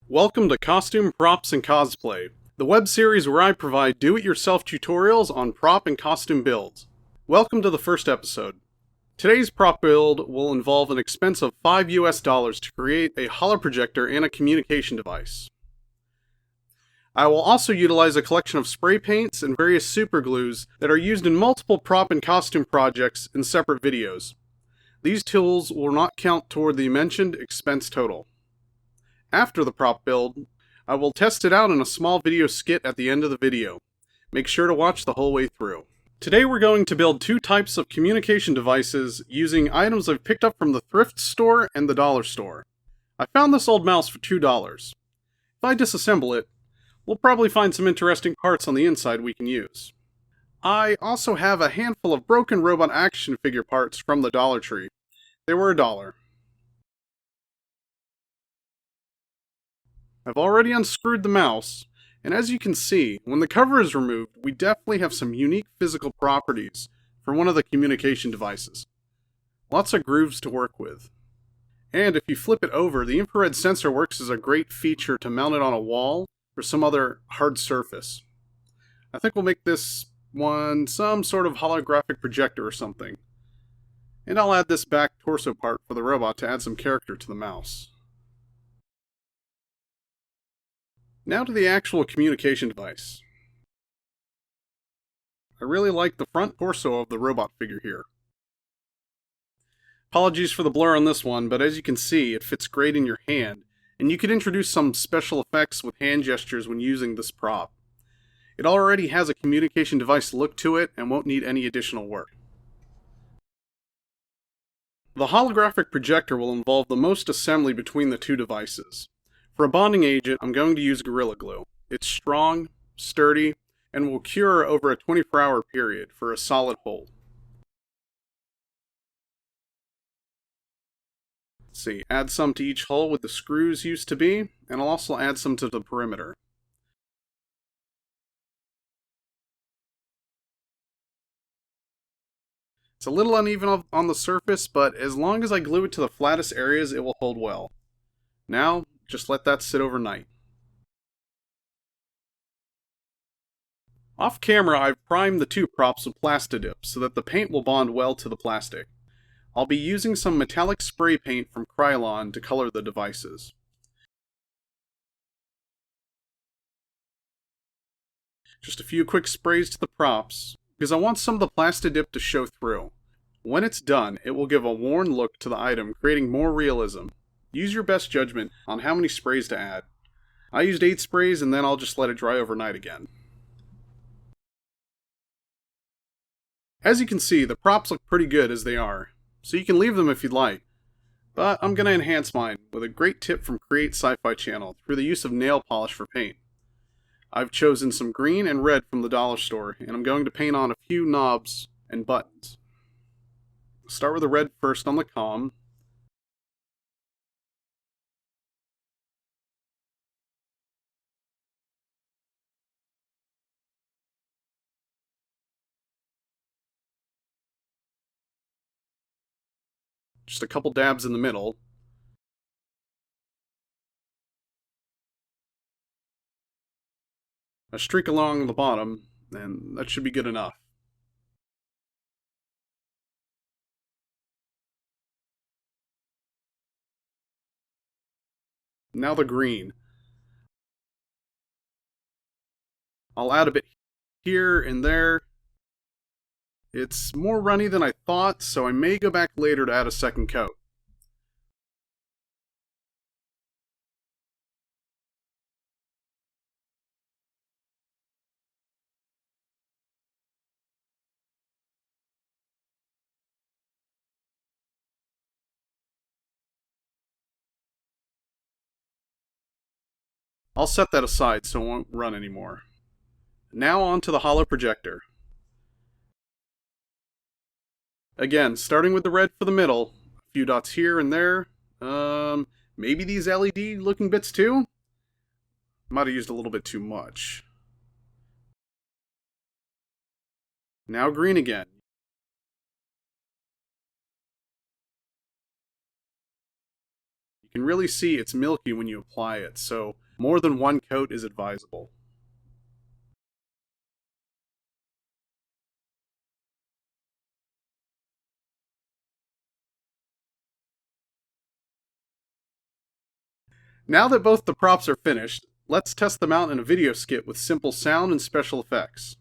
Welcome to Costume, Props, and Cosplay, the web series where I provide do-it-yourself tutorials on prop and costume builds. Welcome to the first episode. Today's prop build will involve an expense of $5 US to create a holoprojector and a communication device. I will also utilize a collection of spray paints and various superglues that are used in multiple prop and costume projects in separate videos. These tools will not count toward the mentioned expense total. After the prop build, I will test it out in a small video skit at the end of the video. Make sure to watch the whole way through. Today we're going to build two types of communication devices using items I've picked up from the thrift store and the dollar store. I found this old mouse for $2. If I disassemble it, we'll probably find some interesting parts on the inside we can use. I also have a handful of broken robot action figure parts from the Dollar Tree. They were $1. I've already unscrewed the mouse, and as you can see, when the cover is removed, we definitely have some unique physical properties for one of the communication devices. Lots of grooves to work with. And if you flip it over, the infrared sensor works as a great feature to mount it on a wall or some other hard surface. I think we'll make this one some sort of holographic projector or something. And I'll add this back torso part for the robot to add some character to the mouse. Now to the actual communication device. I really like the front torso of the robot figure here. Apologies for the blur on this one, but as you can see, it fits great in your hand, and you can introduce some special effects with hand gestures when using this prop. It already has a communication device look to it and won't need any additional work. The holographic projector will involve the most assembly between the two devices. For a bonding agent, I'm going to use Gorilla Glue. It's strong, sturdy, and will cure over a 24-hour period for a solid hold. Let's see, add some to each hole where the screws used to be, and I'll also add some to the perimeter. It's a little uneven on the surface, but as long as I glue it to the flattest areas, it will hold well. Now, just let that sit overnight. Off camera, I've primed the two props with Plastidip so that the paint will bond well to the plastic. I'll be using some metallic spray paint from Krylon to color the devices. Just a few quick sprays to the props, because I want some of the Plastidip to show through. When it's done, it will give a worn look to the item, creating more realism. Use your best judgment on how many sprays to add. I used 8 sprays and then I'll just let it dry overnight again. As you can see, the props look pretty good as they are, so you can leave them if you'd like. But I'm going to enhance mine with a great tip from Create SciFi channel through the use of nail polish for paint. I've chosen some green and red from the dollar store, and I'm going to paint on a few knobs and buttons. Start with the red first on the comm. Just a couple dabs in the middle. A streak along the bottom, and that should be good enough. Now the green. I'll add a bit here and there. It's more runny than I thought, so I may go back later to add a second coat. I'll set that aside so it won't run anymore. Now on to the holoprojector. Again, starting with the red for the middle, a few dots here and there. Maybe these LED looking bits too? Might have used a little bit too much. Now green again. can really see it's milky when you apply it, so more than one coat is advisable. Now that both the props are finished, let's test them out in a video skit with simple sound and special effects.